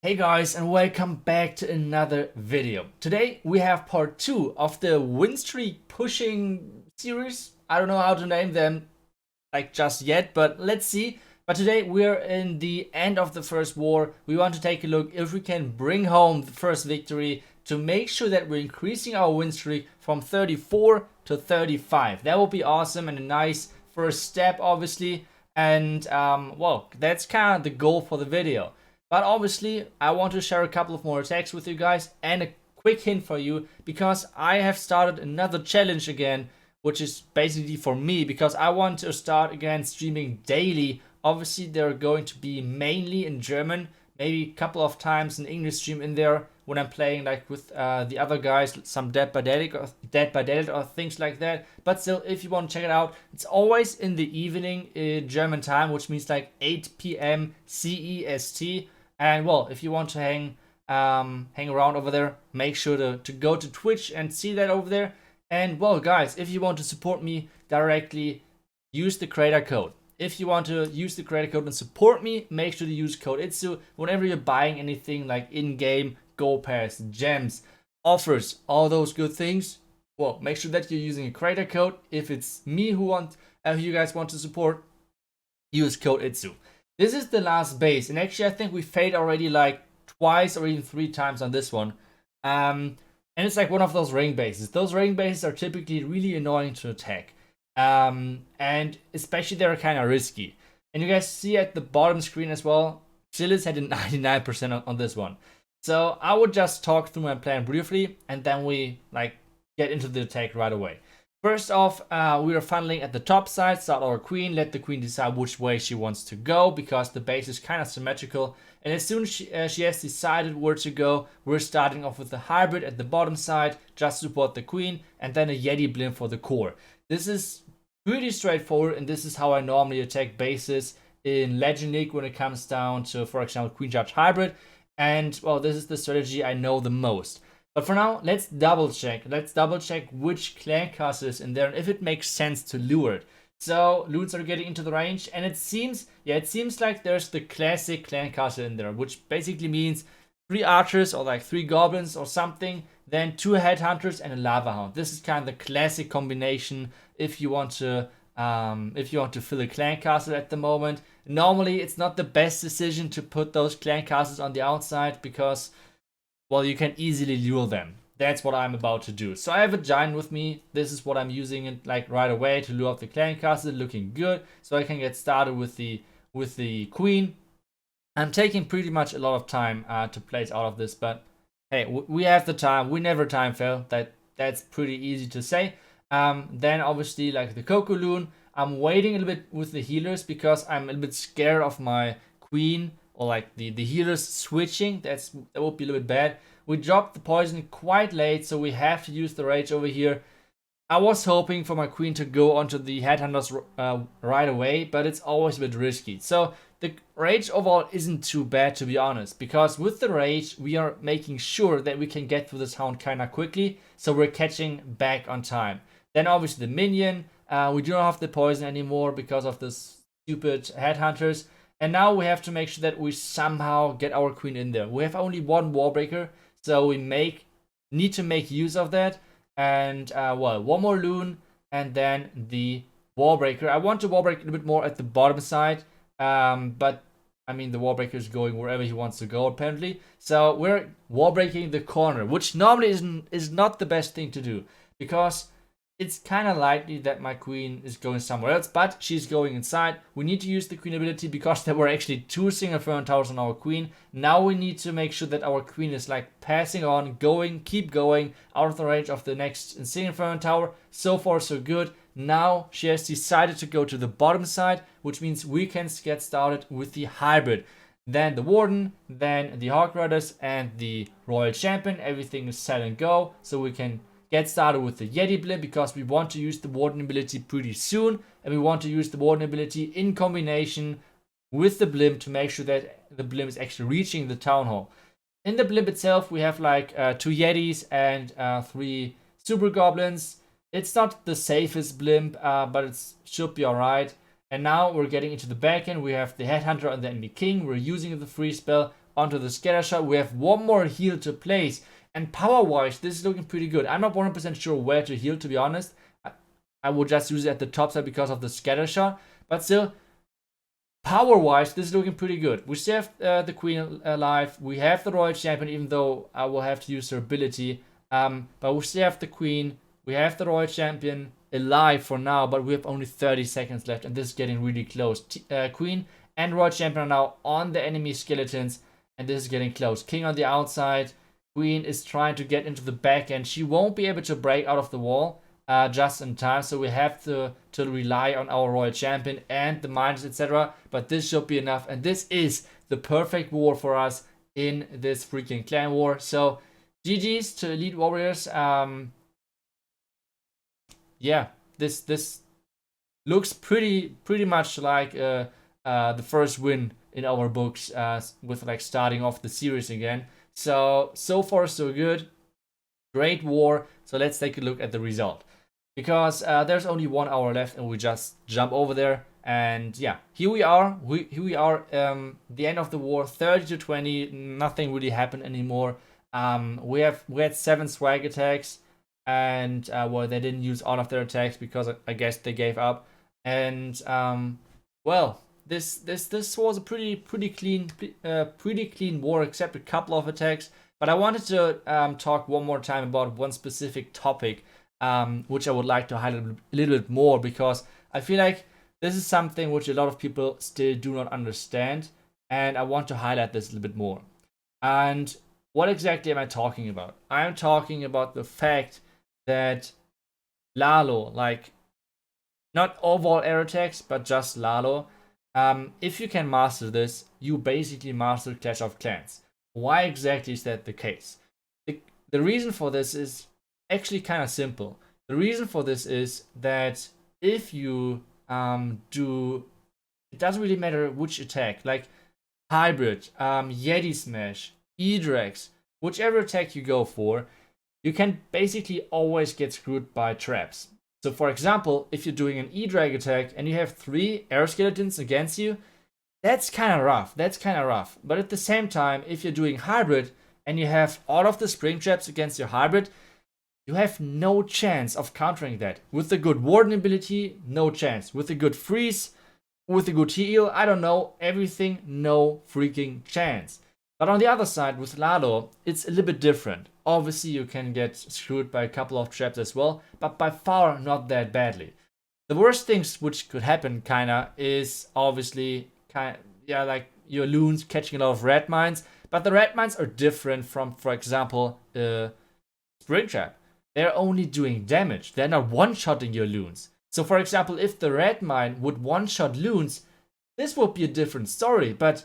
Hey guys, and welcome back to another video. Today we have part 2 of the Winstreak pushing series. I don't know how to name them like just yet, but let's see. But today we're in the end of the first war. We want to take a look if we can bring home the first victory to make sure that we're increasing our win streak from 34 to 35. That would be awesome and a nice first step, obviously. And well, that's kind of the goal for the video. But obviously, I want to share a couple of more attacks with you guys and a quick hint for you because I have started another challenge again, which is basically for me because I want to start again streaming daily. Obviously, they're going to be mainly in German, maybe a couple of times an English stream in there when I'm playing like with the other guys, some Dead by Daylight or things like that. But still, if you want to check it out, it's always in the evening in German time, which means like 8 p.m. CEST. And well, if you want to hang around over there, make sure to go to Twitch and see that over there. And well, guys, if you want to support me directly, use the creator code. If you want to use the creator code and support me, make sure to use code ITSU whenever you're buying anything like in-game, Go Pass, gems, offers, all those good things. Well, make sure that you're using a creator code. If it's me who you guys want to support, use code ITSU. This is the last base, and actually I think we failed already like twice or even 3 times on this one. And it's like one of those ring bases. Those ring bases are typically really annoying to attack. And especially they're kind of risky. And you guys see at the bottom screen as well, Chili's had a 99% on this one. So I would just talk through my plan briefly, and then we like get into the attack right away. First off, we are funneling at the top side, start our queen, let the queen decide which way she wants to go, because the base is kind of symmetrical. And as soon as she has decided where to go, we're starting off with the hybrid at the bottom side, just support the queen, and then a Yeti blimp for the core. This is pretty straightforward, and this is how I normally attack bases in Legend League when it comes down to, for example, Queen Judge Hybrid. And, well, this is the strategy I know the most. But for now, let's double check. Let's double check which clan castle is in there and if it makes sense to lure it. So loons are getting into the range, and it seems like there's the classic clan castle in there, which basically means 3 archers or like 3 goblins or something, then 2 headhunters and a lava hound. This is kind of the classic combination if you want to fill a clan castle at the moment. Normally, it's not the best decision to put those clan castles on the outside because, well, you can easily lure them. That's what I'm about to do. So I have a giant with me. This is what I'm using it like right away to lure up the clan castle, looking good. So I can get started with the queen. I'm taking pretty much a lot of time to place out of this, but hey, we have the time. We never time fail. That's pretty easy to say. Then obviously like the Coco Loon, I'm waiting a little bit with the healers because I'm a little bit scared of my queen or like the healers switching. That would be a little bit bad. We dropped the poison quite late, so we have to use the rage over here. I was hoping for my queen to go onto the headhunters right away, but it's always a bit risky. So the rage overall isn't too bad, to be honest, because with the rage we are making sure that we can get through this hound kinda quickly, so we're catching back on time. Then obviously the minion, we do not have the poison anymore because of the stupid headhunters. And now we have to make sure that we somehow get our queen in there. We have only 1 wallbreaker, so we need to make use of that. And well, 1 more loon, and then the wallbreaker. I want to wallbreak a little bit more at the bottom side, but I mean the wallbreaker is going wherever he wants to go apparently. So we're wallbreaking the corner, which normally is not the best thing to do because it's kind of likely that my queen is going somewhere else, but she's going inside. We need to use the queen ability because there were actually 2 single Inferno Towers on our queen. Now we need to make sure that our queen is like passing on, keep going, out of the range of the next single Inferno Tower. So far so good. Now she has decided to go to the bottom side, which means we can get started with the hybrid. Then the Warden, then the Hawk Riders, and the Royal Champion. Everything is set and go, so we can get started with the Yeti blimp because we want to use the Warden ability pretty soon, and we want to use the Warden ability in combination with the blimp to make sure that the blimp is actually reaching the town hall. In the blimp itself, we have like 2 Yetis and 3 super goblins. It's not the safest blimp, but it should be alright. And now we're getting into the back end. We have the headhunter and the enemy king. We're using the free spell onto the scatter shot. We have one more heal to place. And power-wise, this is looking pretty good. I'm not 100% sure where to heal, to be honest. I will just use it at the top side because of the scatter shot. But still, power-wise, this is looking pretty good. We still have the queen alive. We have the royal champion, even though I will have to use her ability. But we still have the queen. We have the royal champion alive for now, but we have only 30 seconds left, and this is getting really close. Queen and royal champion are now on the enemy skeletons, and this is getting close. King on the outside. Queen is trying to get into the back end. She won't be able to break out of the wall just in time, so we have to rely on our royal champion and the mines, etc. But this should be enough, and this is the perfect war for us in this freaking clan war. So GG's to Elite Warriors. Yeah, this looks pretty much like the first win in our books, with like starting off the series again. So far so good. Great war. So let's take a look at the result, because there's only 1 hour left and we just jump over there. And yeah, here we are. Here we are. The end of the war, 30-20. Nothing really happened anymore. We had 7 swag attacks, and well, they didn't use all of their attacks because I guess they gave up. And well, this was a pretty clean war, except a couple of attacks. But I wanted to talk one more time about one specific topic, which I would like to highlight a little bit more, because I feel like this is something which a lot of people still do not understand, and I want to highlight this a little bit more. And what exactly am I talking about? I'm talking about the fact that Lalo, like, not overall air attacks, but just Lalo, if you can master this, you basically master Clash of Clans. Why exactly is that the case? The reason for this is actually kind of simple. The reason for this is that if you do, it doesn't really matter which attack, like Hybrid, Yeti Smash, E-Drax, whichever attack you go for, you can basically always get screwed by traps. So for example, if you're doing an E-Drag attack and you have 3 air skeletons against you, that's kind of rough. But at the same time, if you're doing Hybrid and you have all of the spring traps against your Hybrid, you have no chance of countering that. With the good Warden ability, no chance. With the good Freeze, with the good heal, I don't know, everything, no freaking chance. But on the other side, with Lalo, it's a little bit different. Obviously, you can get screwed by a couple of traps as well, but by far not that badly. The worst things which could happen, kinda, is obviously, like your loons catching a lot of red mines. But the red mines are different from, for example, Springtrap. They're only doing damage. They're not one-shotting your loons. So, for example, if the red mine would one-shot loons, this would be a different story. But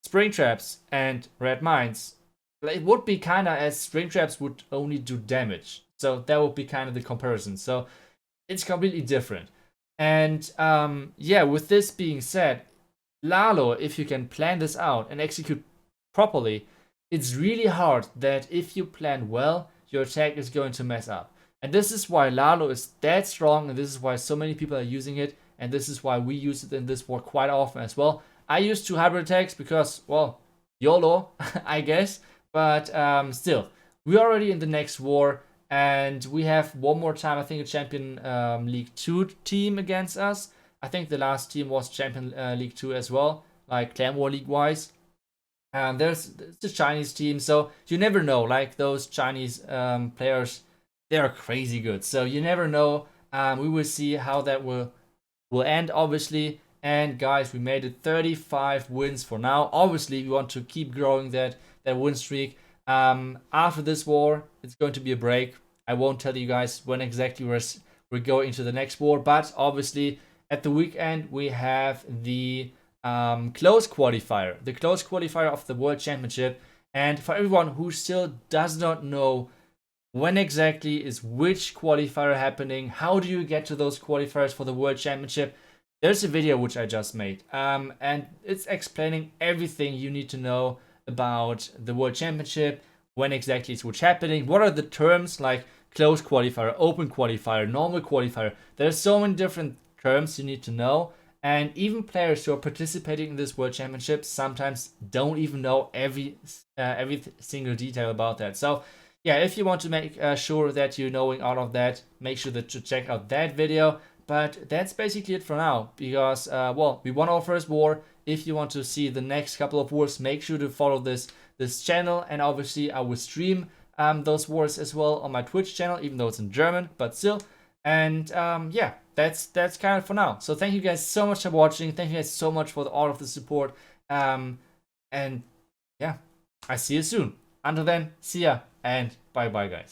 Springtraps and red mines, it would be kind of as Springtraps would only do damage. So that would be kind of the comparison. So it's completely different. And yeah, with this being said, Lalo, if you can plan this out and execute properly, it's really hard that if you plan well, your attack is going to mess up. And this is why Lalo is that strong, and this is why so many people are using it, and this is why we use it in this war quite often as well. I use 2 hybrid attacks because, well, YOLO, I guess. But still, we're already in the next war, and we have one more time, I think, a Champion League 2 team against us. I think the last team was Champion League 2 as well, like Clan War League-wise. And there's the Chinese team, so you never know. Like, those Chinese players, they are crazy good. So you never know. We will see how that will end, obviously. And guys, we made it 35 wins for now. Obviously, we want to keep growing that win streak. After this war, it's going to be a break. I won't tell you guys when exactly we're going into the next war, but obviously at the weekend we have the close qualifier, of the World Championship. And for everyone who still does not know when exactly is which qualifier happening, how do you get to those qualifiers for the World Championship, there's a video which I just made, and it's explaining everything you need to know about the World Championship, when exactly is which happening, what are the terms like close qualifier, open qualifier, normal qualifier. There's so many different terms you need to know, And even players who are participating in this World Championship sometimes don't even know every single detail about that. So yeah, if you want to make sure that you're knowing all of that, make sure that you check out that video. But that's basically it for now, because well, we won our first war. If you want to see the next couple of wars, make sure to follow this channel, and obviously I will stream those wars as well on my Twitch channel, even though it's in German, but still. And yeah, that's kind of for now. So thank you guys so much for watching. Thank you guys so much for all of the support. And yeah, I see you soon. Until then, see ya and bye bye, guys.